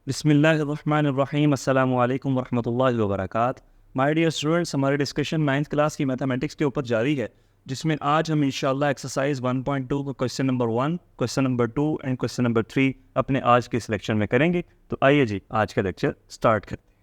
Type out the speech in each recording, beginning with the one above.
बिस्मिल्लाहिर्रहमानिर्रहीम अस्सलामु अलैकुम वरहमतुल्लाहि वबरकात। माय डियर स्टूडेंट्स, हमारी डिस्कशन 9th क्लास की मैथमेटिक्स के ऊपर जारी है, जिसमें आज हम इंशाल्लाह एक्सरसाइज 1.2 को question number 1, question number 2 and question number 3 अपने आज के इस लेक्चर में करेंगे। तो आइए जी आज का लेक्चर स्टार्ट करते हैं।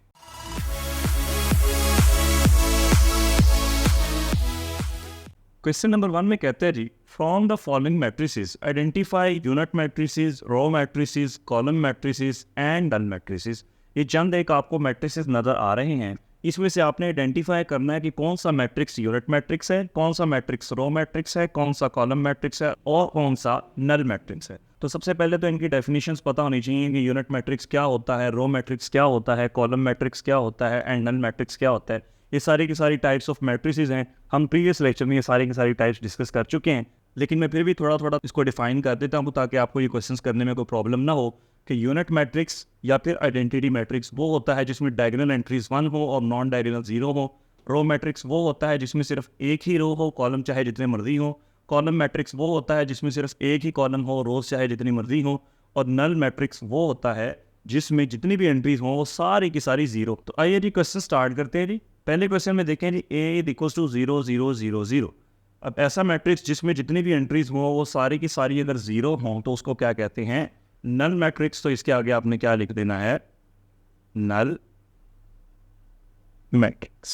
क्वेश्चन नंबर 1 में कहते हैं जी, from the following matrices identify unit matrices, row matrices, column matrices and null matrices. ये चंद एक आपको मैट्रिसेस नजर आ रहे हैं, इसमें से आपने आइडेंटिफाई करना है कि कौन सा मैट्रिक्स यूनिट मैट्रिक्स है, कौन सा मैट्रिक्स रो मैट्रिक्स है, कौन सा कॉलम मैट्रिक्स है और कौन सा नल मैट्रिक्स है। तो सबसे पहले तो इनकी डेफिनेशंस पता होनी चाहिए कि यूनिट मैट्रिक्स क्या होता है, रो मैट्रिक्स क्या होता है, कॉलम मैट्रिक्स क्या होता है एंड नल मैट्रिक्स क्या होता है। ये सारी की सारी टाइप्स ऑफ मैट्रिसेस हैं, हम प्रीवियस लेक्चर में ये सारी की सारी टाइप्स डिस्कस कर चुके हैं, लेकिन मैं फिर भी थोड़ा थोड़ा इसको डिफाइन कर देता हूँ ताकि आपको ये क्वेश्चंस करने में कोई प्रॉब्लम ना हो। कि यूनिट मैट्रिक्स या फिर आइडेंटिटी मैट्रिक्स वो होता है जिसमें डायगोनल एंट्रीज 1 हो और नॉन डायगोनल 0 हो। रो मैट्रिक्स वो होता है जिसमें सिर्फ एक ही रो हो, कॉलम चाहे जितने मर्जी हो। कॉलम मैट्रिक्स वो होता है जिसमें सिर्फ एक ही कॉलम हो, रोज चाहे जितनी मर्जी हो। और नल मैट्रिक्स वो होता है जिसमें जितनी भी एंट्रीज हो वो सारी की सारी जीरो। तो आइए जी क्वेश्चन स्टार्ट करते हैं जी। पहले क्वेश्चन में देखें जी, ए इज इक्वल्स टू 0 0 0 0। अब ऐसा मैट्रिक्स जिसमें जितनी भी एंट्रीज हो वो सारी की सारी अगर जीरो हों तो उसको क्या कहते हैं? Null matrix. तो इसके आगे आपने क्या लिख देना है? Null matrix.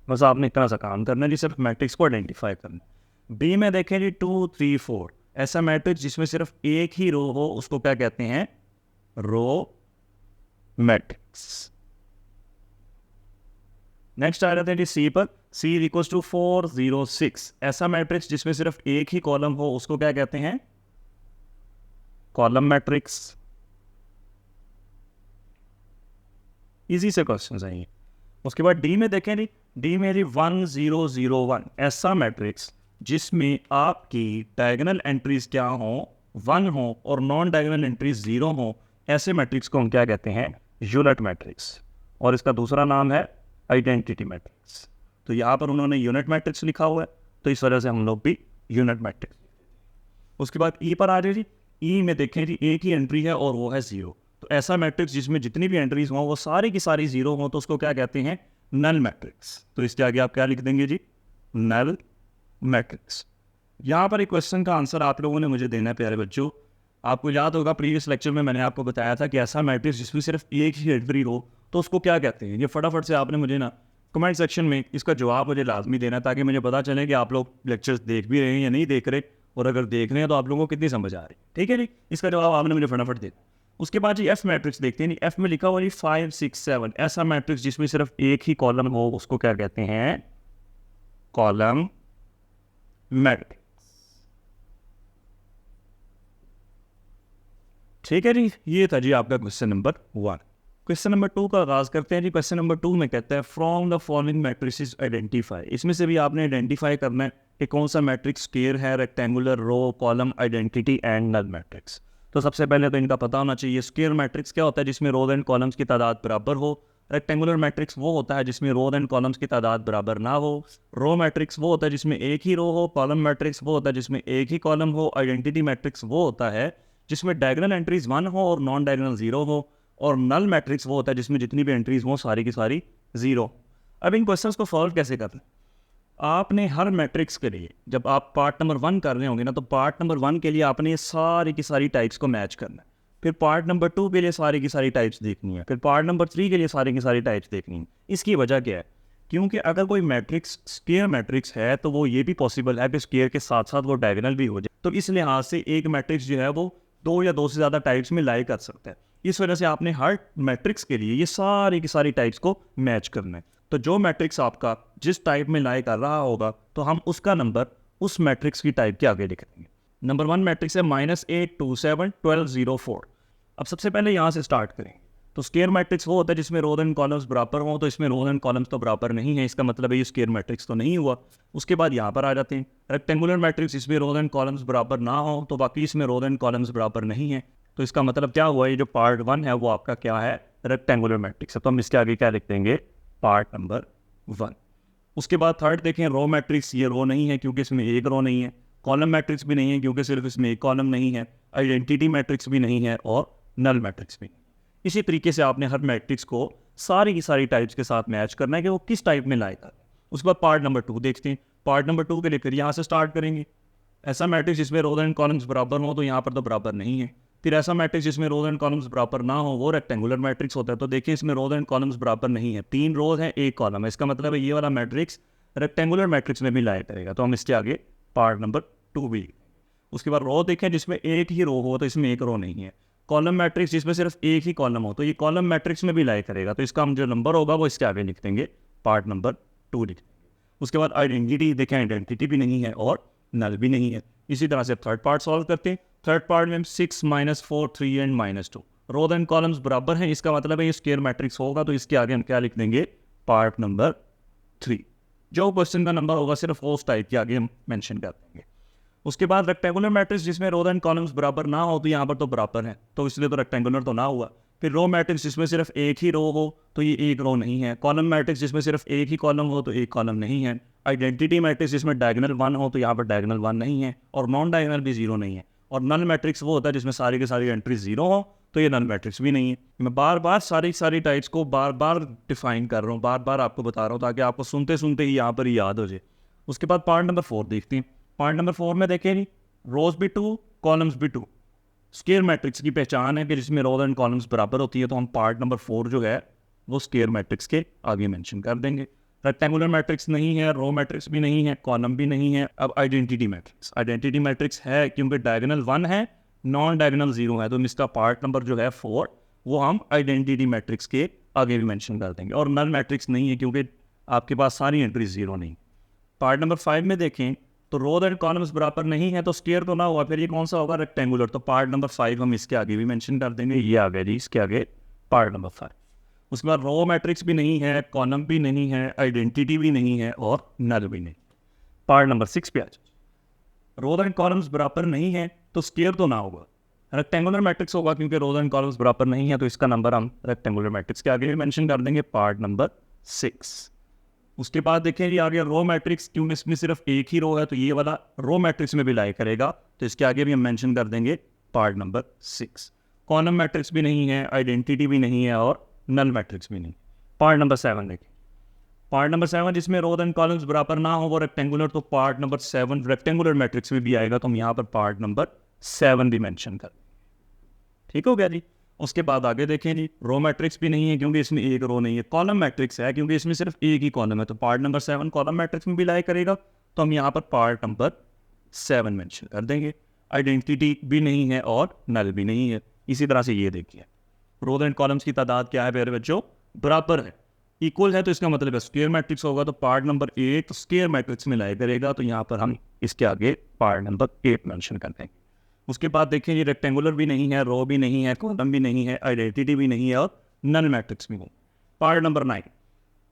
बस आपने इतना सा काम करना है जी, सिर्फ मैट्रिक्स को आइडेंटिफाई करना। बी में देखें जी 2 3 4, ऐसा मैट्रिक्स जिसमें सिर्फ एक ही रो हो उसको क्या कहते हैं? Row matrix. नेक्स्ट आ जाते हैं जी सी पर। सी इक्वल्स टू 4 0 6, ऐसा मैट्रिक्स जिसमें सिर्फ एक ही कॉलम हो उसको क्या कहते हैं? Column matrix. इजी से क्वेश्चन आएंगे। उसके बाद डी में देखें जी, डी में जी 1 0 0 1, ऐसा मैट्रिक्स जिसमें आपकी डायगोनल एंट्रीज क्या हो? 1 हो और नॉन डायगोनल एंट्रीज 0 हो। ऐसे मैट्रिक्स को हम क्या कहते हैं? Unit matrix. और इसका दूसरा नाम है आइडेंटिटी मैट्रिक्स। तो यहाँ पर उन्होंने यूनिट मैट्रिक्स लिखा हुआ है, तो इस वजह से हम लोग भी यूनिट मैट्रिक्स। उसके बाद ई पर आ जाए जी। ई में देखें जी एक ही एंट्री है और वो है 0। तो ऐसा मैट्रिक्स जिसमें जितनी भी एंट्रीज हों वो सारी की सारी 0 हों तो उसको क्या कहते हैं? Null matrix. तो इसके आगे आप क्या लिख देंगे जी? Null matrix. यहाँ पर एक क्वेश्चन का आंसर आप लोगों ने मुझे देना है प्यारे बच्चों। आपको याद होगा प्रीवियस लेक्चर में मैंने आपको बताया था कि ऐसा मैट्रिक्स जिसमें सिर्फ एक ही एंट्री हो तो उसको क्या कहते हैं। ये फटाफट से आपने मुझे ना कमेंट सेक्शन में इसका जवाब मुझे लाजमी देना ताकि मुझे पता चले कि आप लोग लेक्चर्स देख भी रहे हैं या नहीं देख रहे, और अगर देख रहे हैं तो आप लोगों को कितनी समझ आ रही है। ठीक है जी, इसका जवाब आपने मुझे फटाफट देना। उसके बाद जी एफ मैट्रिक्स देखते हैं। एफ में लिखा हुआ जी 5 6 7, ऐसा मैट्रिक्स जिसमें सिर्फ एक ही कॉलम हो उसको क्या कहते हैं? Column matrix. ठीक है जी, ये था जी आपका क्वेश्चन नंबर 1। क्वेश्चन नंबर 2 का आगाज करते हैं जी। क्वेश्चन नंबर 2 में कहता है from the following matrices identify. इसमें से भी आपने आइडेंटिफाई करना है कि कौन सा मैट्रिक्स स्क्वायर है, rectangular, row, column, identity and null matrix. तो सबसे पहले तो इनका पता होना चाहिए। स्क्वायर मैट्रिक्स क्या होता है? जिसमें रोज एंड कॉलम्स की तादाद बराबर हो। रेक्टेंगुलर मैट्रिक्स वो होता है जिसमें रोज एंड कॉलम्स की तादाद बराबर ना हो। रो मैट्रिक्स वो होता है जिसमें एक ही रो हो। कॉलम मैट्रिक्स वो होता है जिसमें एक ही कॉलम हो। आइडेंटिटी मैट्रिक्स वो होता है जिसमें डायगोनल एंट्रीज 1 हो और नॉन डायगोनल 0 हो। और नल मैट्रिक्स वो होता है जिसमें जितनी भी एंट्रीज हो सारी की सारी 0। अब इन क्वेश्चंस को सॉल्व कैसे करना है? आपने हर मैट्रिक्स के लिए जब आप पार्ट नंबर 1 कर रहे होंगे ना, तो पार्ट नंबर 1 के लिए आपने ये सारी की सारी टाइप्स को मैच करना है। फिर पार्ट नंबर 2 के लिए सारी की सारी टाइप्स देखनी है। फिर पार्ट नंबर 3 के लिए सारी की सारी टाइप्स देखनी है। इसकी वजह क्या है? क्योंकि अगर कोई मैट्रिक्स स्क्वायर मैट्रिक्स है तो वो ये भी पॉसिबल है कि स्क्वायर के साथ साथ वो डायगोनल भी हो जाए। तो इस लिहाज से एक मैट्रिक्स जो है वो 2 या 2 से ज़्यादा टाइप्स में लाई कर सकता है। इस वजह से आपने हर मैट्रिक्स के लिए ये सारी की सारी टाइप्स को मैच करना है। तो जो मैट्रिक्स आपका जिस टाइप में लाई कर रहा होगा तो हम उसका नंबर उस मैट्रिक्स की टाइप के आगे लिख देंगे। नंबर 1 मैट्रिक्स है -8 2 7 12 0 4। अब सबसे पहले यहाँ से स्टार्ट करेंगे। तो स्क्वायर मैट्रिक्स वो होता है जिसमें रोज एंड कॉलम्स बराबर हों। तो इसमें रोज एंड कॉलम्स तो बराबर नहीं है, इसका मतलब है ये स्क्वायर मैट्रिक्स तो नहीं हुआ। उसके बाद यहाँ पर आ जाते हैं रेक्टेंगुलर मैट्रिक्स, इसमें रोज एंड कॉलम्स बराबर ना हो तो बाकी इसमें रोज एंड कॉलम्स बराबर नहीं है। तो इसका मतलब क्या हुआ? ये जो पार्ट 1 है वो आपका क्या है? रेक्टेंगुलर मैट्रिक्स है। तो हम इसके आगे क्या लिख देंगे? Part number 1। उसके बाद थर्ड देखें रो मैट्रिक्स। ये रो नहीं है क्योंकि इसमें एक रो नहीं है। कॉलम मैट्रिक्स भी नहीं है क्योंकि सिर्फ इसमें एक कॉलम नहीं है। आइडेंटिटी मैट्रिक्स भी नहीं है और नल मैट्रिक्स भी नहीं। इसी तरीके से आपने हर मैट्रिक्स को सारी की सारी टाइप्स के साथ मैच करना है कि वो किस टाइप में लाएगा। उसके बाद पार्ट नंबर 2 देखते हैं। पार्ट नंबर 2 के लिए फिर यहाँ से स्टार्ट करेंगे। ऐसा मैट्रिक्स जिसमें रोज एंड कॉलम्स बराबर हो तो यहाँ पर तो बराबर नहीं है। फिर ऐसा मैट्रिक्स जिसमें रोज एंड कॉलम्स बराबर ना हो वो रेक्टेंगुलर मैट्रिक्स होता है। तो देखिए इसमें रोज एंड कॉलम्स बराबर नहीं है, 3 रोज हैं 1 कॉलम है, इसका मतलब है ये वाला मैट्रिक्स रेक्टेंगुलर मैट्रिक्स में भी लाया करेगा। तो हम इसके आगे पार्ट नंबर 2 भी। उसके बाद रो देखें जिसमें एक ही रो हो तो इसमें एक रो नहीं है। कॉलम मैट्रिक्स जिसमें सिर्फ एक ही कॉलम हो तो ये कॉलम मैट्रिक्स में भी लाया करेगा। तो इसका हम जो नंबर होगा वो इसके आगे लिख देंगे, पार्ट नंबर 2 लिख देंगे। उसके बाद आइडेंटिटी देखें, आइडेंटिटी भी नहीं है और नल भी नहीं है। इसी तरह से थर्ड पार्ट सॉल्व करते हैं। थर्ड पार्ट में 6 -4 3 एंड -2 रोज एंड कॉलम्स बराबर हैं, इसका मतलब है ये स्क्वायर मैट्रिक्स होगा। तो इसके आगे हम क्या लिख देंगे, पार्ट नंबर 3। जो क्वेश्चन का नंबर होगा सिर्फ उस टाइप के आगे हम मेंशन कर देंगे। उसके बाद रेक्टेंगुलर मैट्रिक्स जिसमें रो एंड कॉलम्स बराबर ना हो तो यहाँ पर तो बराबर है तो इसलिए तो रेक्टेंगुलर तो ना हुआ। फिर रो मैट्रिक्स जिसमें सिर्फ एक ही रो हो तो ये एक रो नहीं है। कॉलम मैट्रिक्स जिसमें सिर्फ एक ही कॉलम हो तो एक कॉलम नहीं है। आइडेंटिटी मैट्रिक्स जिसमें डायगोनल 1 हो तो यहाँ पर डायगोनल 1 नहीं है और नॉन डायगोनल भी 0 नहीं है। और नल मैट्रिक्स वो होता है जिसमें सारी की सारी एंट्री 0 हो तो ये नल मैट्रिक्स भी नहीं है। मैं बार बार सारी टाइप्स को बार बार डिफाइन कर रहा हूँ, बार बार आपको बता रहा हूँ ताकि आपको सुनते सुनते ही यहाँ पर ही याद हो जाए। उसके बाद पार्ट नंबर 4 देखते हैं। पार्ट नंबर 4 में देखें जी, रोज भी 2 कॉलम्स भी 2 स्क्वायर मैट्रिक्स की पहचान है कि जिसमें रोज एंड कॉलम्स बराबर होती है। तो हम पार्ट नंबर 4 जो है वो स्क्वायर मैट्रिक्स के आगे मेंशन कर देंगे। रेक्टेंगुलर मैट्रिक्स नहीं है, रो मैट्रिक्स भी नहीं है, कॉलम भी नहीं है। अब आइडेंटिटी मैट्रिक्स, आइडेंटिटी मैट्रिक्स है क्योंकि डायगोनल 1 है, नॉन डायगोनल 0 है। तो इसका पार्ट नंबर जो है 4 वो हम आइडेंटिटी मैट्रिक्स के आगे भी मेंशन कर देंगे। और नल मैट्रिक्स नहीं है क्योंकि आपके पास सारी एंट्री 0 नहीं। पार्ट नंबर 5 में देखें तो रोज एंड कॉलम्स बराबर नहीं है तो स्क्वायर तो ना हुआ, फिर ये कौन सा होगा, रेक्टेंगुलर। तो पार्ट नंबर 5 हम इसके आगे भी मेंशन कर देंगे, ये आ गया जी इसके आगे पार्ट नंबर 5। उसके बाद रो मैट्रिक्स भी नहीं है, कॉलम भी नहीं है, आइडेंटिटी भी नहीं है और नल भी नहीं। पार्ट नंबर 6 पे आ जाओ। रोज एंड कॉलम्स बराबर नहीं है तो स्क्वायर तो ना होगा, रेक्टेंगुलर मैट्रिक्स होगा क्योंकि रोज एंड कॉलम्स बराबर नहीं है तो इसका नंबर हम रेक्टेंगुलर मैट्रिक्स के आगे भी मेंशन कर देंगे, पार्ट नंबर 6। उसके बाद देखें जी आगे रो मैट्रिक्स, क्योंकि इसमें सिर्फ एक ही रो है तो ये वाला रो मैट्रिक्स में भी लाई करेगा तो इसके आगे भी हम मेंशन कर देंगे, पार्ट नंबर 6। कॉलम मैट्रिक्स भी नहीं है, आइडेंटिटी भी नहीं है और नल मैट्रिक्स भी नहीं। पार्ट नंबर 7 देखें। पार्ट नंबर 7 जिसमें रोज एंड कॉलम्स बराबर ना हो वो रेक्टेंगुलर, तो पार्ट नंबर 7 रेक्टेंगुलर मैट्रिक्स में भी आएगा तो हम यहाँ पर पार्ट नंबर 7 भी मेंशन कर। ठीक हो गया जी। उसके बाद आगे देखें जी, रो मैट्रिक्स भी नहीं है क्योंकि इसमें एक रो नहीं है। कॉलम मैट्रिक्स है क्योंकि इसमें सिर्फ एक ही कॉलम है तो पार्ट नंबर 7 कॉलम मैट्रिक्स में भी लाई करेगा तो हम यहाँ पर पार्ट नंबर 7 मेंशन कर देंगे। आइडेंटिटी भी नहीं है और नल भी नहीं है। इसी तरह से ये देखिए रोज एंड कॉलम्स की तादाद क्या है प्यारे बच्चों, बराबर है, इक्वल है तो इसका मतलब है स्क्वायर मैट्रिक्स होगा तो पार्ट नंबर 8 स्क्वायर मैट्रिक्स में लाई करेगा तो यहाँ पर हम इसके आगे पार्ट नंबर 8 मेंशन कर देंगे। उसके बाद देखें ये रेक्टेंगुलर भी नहीं है, रो भी नहीं है, कॉलम भी नहीं है, आइडेंटिटी भी नहीं है और नल मैट्रिक्स भी नहीं। Part number 9।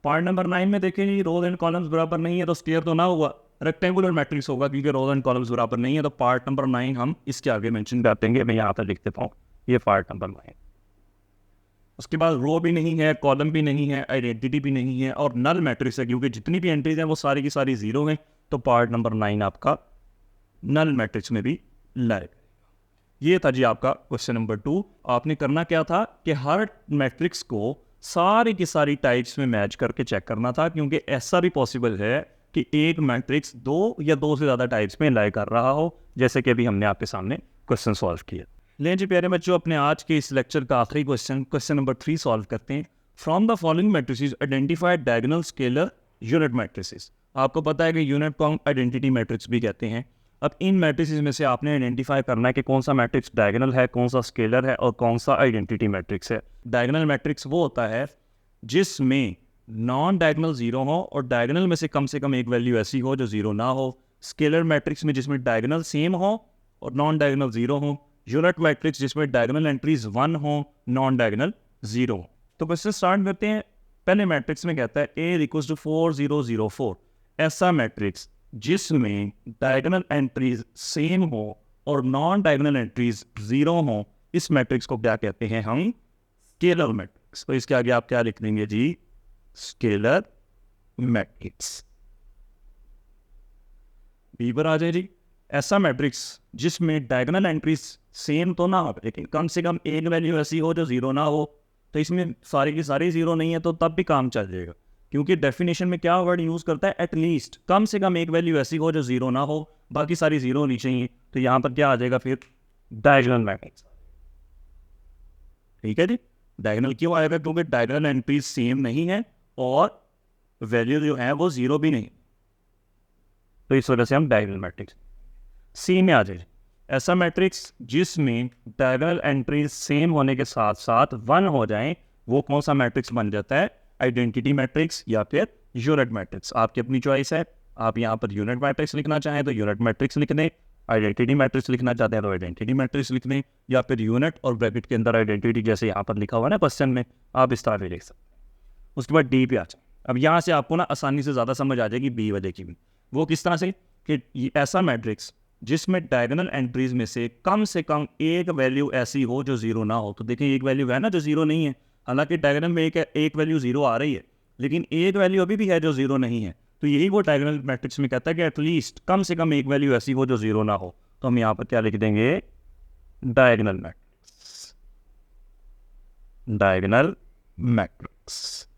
पार्ट नंबर 9 में देखें जी रोज एंड कॉलम्स बराबर नहीं है तो स्क्वायर तो ना हुआ, रेक्टेंगुलर मैट्रिक्स होगा क्योंकि रोज एंड कॉलम्स बराबर नहीं है तो पार्ट नंबर 9 हम इसके आगे मेंशन कर देंगे। मैं यहाँ पर लिख देता हूँ ये पार्ट नंबर 9। उसके बाद रो भी नहीं है, कॉलम भी नहीं है, आइडेंटिटी भी नहीं है और नल मैट्रिक्स है क्योंकि जितनी भी एंट्रीज हैं वो सारी की सारी 0 हैं तो पार्ट नंबर 9 आपका नल मैट्रिक्स में भी लाए। ये था जी आपका क्वेश्चन नंबर 2। आपने करना क्या था कि हर मैट्रिक्स को सारी की सारी टाइप्स में मैच करके चेक करना था क्योंकि ऐसा भी पॉसिबल है कि एक मैट्रिक्स 2 या 2 से ज़्यादा टाइप्स में लाई कर रहा हो, जैसे कि अभी हमने आपके सामने क्वेश्चन सॉल्व किया। लें जी प्यारे बच्चों, अपने आज के इस लेक्चर का आखिरी क्वेश्चन नंबर 3 सॉल्व करते हैं। From the following matrices identify diagonal scalar unit matrices. आपको पता है कि यूनिट को हम आइडेंटिटी मैट्रिक्स भी कहते हैं। अब इन मैट्रिसेस में से आपने आइडेंटिफाई करना है कि कौन सा मैट्रिक्स डायगोनल है, कौन सा स्केलर है और कौन सा आइडेंटिटी मैट्रिक्स है। डायगोनल मैट्रिक्स वो होता है जिसमें नॉन डायगोनल 0 हो और डायगोनल में से कम एक वैल्यू ऐसी हो जो 0 ना हो। स्केलर मैट्रिक्स में जिसमें डायगोनल सेम हो और नॉन डायगोनल 0 हो। यूनिट मैट्रिक्स जिसमें डायगोनल एंट्रीज 1 हो, नॉन डायगोनल 0 हो। तो क्वेश्चन स्टार्ट करते हैं। पहले मैट्रिक्स में कहता है A = 4 0 0 4। ऐसा मैट्रिक्स जिसमें डायगोनल एंट्रीज सेम हो और नॉन डायगोनल एंट्रीज 0 हो, इस मैट्रिक्स को क्या कहते हैं हम, स्केलर मैट्रिक्स। तो इसके आगे आप क्या लिख देंगे जी, स्केलर मैट्रिक्स। बी पर आ जाए जी, ऐसा मैट्रिक्स जिसमें डायगोनल एंट्रीज सेम तो ना हो लेकिन कम से कम एक वैल्यू ऐसी हो जो 0 ना हो, तो इसमें सारे की सारी जीरो नहीं है तो तब भी काम चल जाएगा, क्योंकि डेफिनेशन में क्या वर्ड यूज करता है, एटलीस्ट, कम से कम एक वैल्यू ऐसी हो जो जीरो ना हो, बाकी सारी जीरो होनी चाहिए। तो यहाँ पर क्या आ जाएगा फिर, डायगोनल मैट्रिक्स। ठीक है जी। डायगोनल क्यों आएगा, क्योंकि डायगोनल एंट्रीज सेम नहीं है और वैल्यू जो है वो जीरो भी नहीं, तो इस वजह से हम डायगोनल मैट्रिक्स सी में आ जाए। ऐसा मैट्रिक्स जिसमें डायगोनल एंट्रीज सेम होने के साथ साथ वन हो जाएं, वो कौन सा मैट्रिक्स बन जाता है, आइडेंटिटी मैट्रिक्स या फिर यूनिट मैट्रिक्स। आपकी अपनी चॉइस है, आप यहाँ पर यूनिट मैट्रिक्स लिखना चाहें तो यूनिट मैट्रिक्स लिख दें, आइडेंटिटी मैट्रिक्स लिखना चाहते हैं तो आइडेंटिटी मैट्रिक्स लिख दें, या फिर यूनिट और ब्रैकेट के अंदर आइडेंटिटी, जैसे यहाँ पर लिखा हुआ है ना क्वेश्चन में, आप इस तरह भी लिख सकते हैं। उसके बाद डी पे आ जाए। अब यहाँ से आपको ना आसानी से ज़्यादा समझ आ जाएगी बी वजह की भी। वो किस तरह से कि ऐसा मैट्रिक्स जिसमें डायगोनल एंट्रीज में से कम एक वैल्यू ऐसी हो जो जीरो ना हो। तो देखिए एक वैल्यू है ना जो जीरो नहीं है, हालांकि डायगोनल में एक वैल्यू जीरो आ रही है, लेकिन एक वैल्यू अभी भी है जो जीरो नहीं है। तो यही वो डायगोनल मैट्रिक्स में कहता है कि एटलीस्ट कम से कम एक वैल्यू ऐसी हो जो जीरो ना हो। तो हम यहाँ पर क्या लिख देंगे, diagonal matrix, diagonal matrix.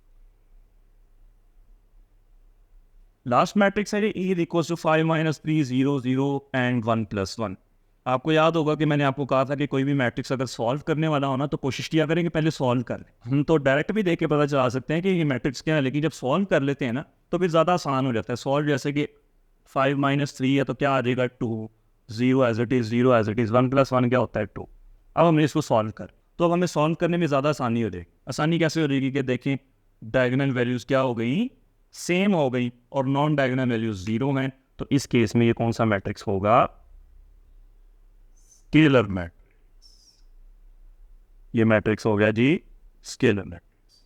Last matrix है ई इक्वल्स टू 5 - 3 0 0 एंड 1 + 1। आपको याद होगा कि मैंने आपको कहा था कि कोई भी मैट्रिक्स अगर सॉल्व करने वाला हो ना तो कोशिश किया करें कि पहले सॉल्व कर लें। हम तो डायरेक्ट भी देख के पता चला सकते हैं कि ये मैट्रिक्स क्या है, लेकिन जब सॉल्व कर लेते हैं ना तो फिर ज़्यादा आसान हो जाता है सॉल्व। जैसे कि 5 - 3 है तो क्या आ जाएगा 2, 0 as it is, 0 as it is, 1 + 1 क्या होता है 2। अब हमने इसको सॉल्व कर, तो अब हमें सॉल्व करने में ज़्यादा आसानी हो जाएगी। आसानी कैसे हो जाएगी कि देखें डायगोनल वैल्यूज़ क्या हो गई, सेम हो गई, और नॉन डायगोनल वैल्यूज जीरो हैं। तो इस केस में ये कौन सा मैट्रिक्स होगा, स्केलर मैट्रिक्स। ये मैट्रिक्स हो गया जी स्केलर मैट्रिक्स।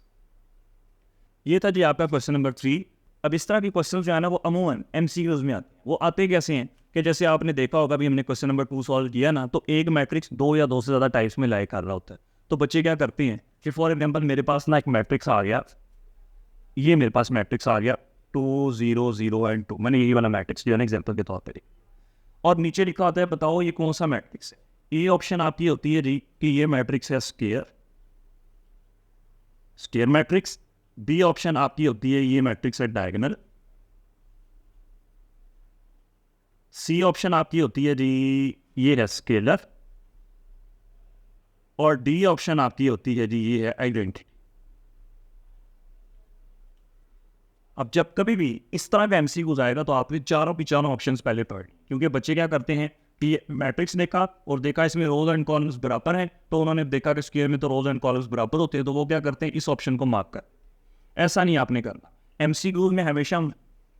ये था जी आपका क्वेश्चन नंबर 3। अब इस तरह के क्वेश्चन जो है ना वो अमूमन एमसीक्यूज में आते हैं। वो आते कैसे हैं कि जैसे आपने देखा होगा, भी हमने क्वेश्चन नंबर 2 सॉल्व किया ना, तो एक मैट्रिक्स 2 या 2 से ज़्यादा टाइप्स में लाया कर रहा होता है। तो बच्चे क्या करते हैं कि फॉर एग्जाम्पल मेरे पास ना एक मैट्रिक्स आ गया, ये मेरे पास मैट्रिक्स आ गया 2 0 0 एंड 2, मैंने यही वाला मैट्रिक्स लिया ना एग्जांपल के तौर पे, और नीचे लिखा होता है बताओ ये कौन सा मैट्रिक्स है। ए ऑप्शन आपकी होती है जी कि ये मैट्रिक्स है स्केयर मैट्रिक्स। बी ऑप्शन आपकी होती है ये मैट्रिक्स है डायगोनल। सी ऑप्शन आपकी होती है जी ये है स्केलर। और डी ऑप्शन आपकी होती है जी ये है आइडेंटिटी। अब जब कभी भी इस तरह का एमसीक्यू आएगा तो आपने चारों के चारों ऑप्शंस पहले पढ़, क्योंकि बच्चे क्या करते हैं कि मैट्रिक्स देखा और देखा इसमें रोज एंड कॉलम्स बराबर हैं, तो उन्होंने देखा कि स्क्वायर में तो रोज एंड कॉलम्स बराबर होते हैं, तो वो क्या करते हैं इस ऑप्शन को मार्क कर। ऐसा नहीं आपने करना। एमसीक्यू में हमेशा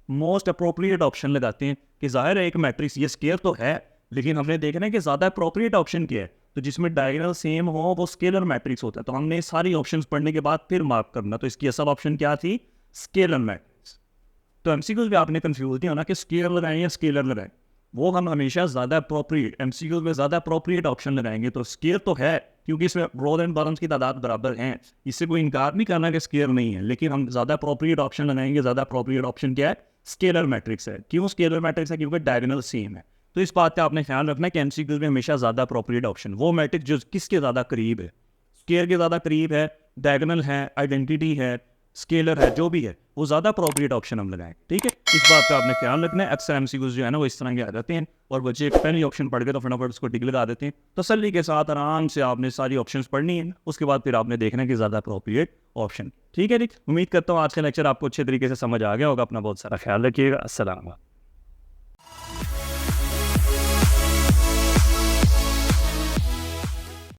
मोस्ट अप्रोप्रिएट ऑप्शन लगाते हैं कि जाहिर है एक मैट्रिक्स ये स्क्वायर तो है, लेकिन हमने देखना है कि ज़्यादा अप्रोप्रिएट ऑप्शन क्या है, तो जिसमें डायगोनल सेम हो वो स्केलर मैट्रिक्स होता है। तो हमने सारी ऑप्शंस पढ़ने के बाद फिर मार्क करना। तो इसकी असल ऑप्शन क्या थी, स्केलर मैट्रिक्स। तो एमसीक्यूज में आपने कंफ्यूज नहीं होना कि स्केलर लगाएं या स्केलर लगाएं, वो हम हमेशा ज़्यादा अप्रोप्रिएट एमसीक्यूज में ज़्यादा अप्रोप्रिएट ऑप्शन लगाएंगे। तो स्केयर तो है क्योंकि इसमें रोज एंड कॉलम्स की तादाद बराबर हैं, इससे कोई इनकार नहीं करना कि स्केयर नहीं है, लेकिन हम ज़्यादा अप्रोप्रिएट ऑप्शन लगाएंगे। ज़्यादा अप्रोप्रिएट ऑप्शन क्या है, स्केलर मैट्रिक्स है। क्यों स्केलर मैट्रिक्स है, क्योंकि डायगोनल सेम है। तो इस बात का आपने ख्याल रखना है कि एमसीक्यूज में हमेशा ज़्यादा अप्रोप्रिएट ऑप्शन वो मैट्रिक्स जो किसके ज़्यादा करीब है, स्केयर के ज़्यादा करीब है, डायगोनल है, आइडेंटिटी है, स्केलर है, जो भी है वो ज़्यादा अप्रोप्रिएट ऑप्शन हम लगाएं। ठीक है, इस बात का आपने ख्याल रखना है। अक्सर एमसीक्यूज जो है ना वो इस तरह के आ जाते हैं और बच्चे एक पहले ऑप्शन पढ़ के तो फटाफट उसको टिक लगा देते हैं। तसल्ली के साथ आराम से आपने सारी ऑप्शंस पढ़नी है, उसके बाद फिर आपने देखना है कि ज़्यादा अप्रोप्रिएट ऑप्शन। ठीक है जी, उम्मीद करता हूँ आज का लेक्चर आपको अच्छे तरीके से समझ आ गया होगा। अपना बहुत सारा ख्याल रखिएगा। अस्सलाम वालेकुम।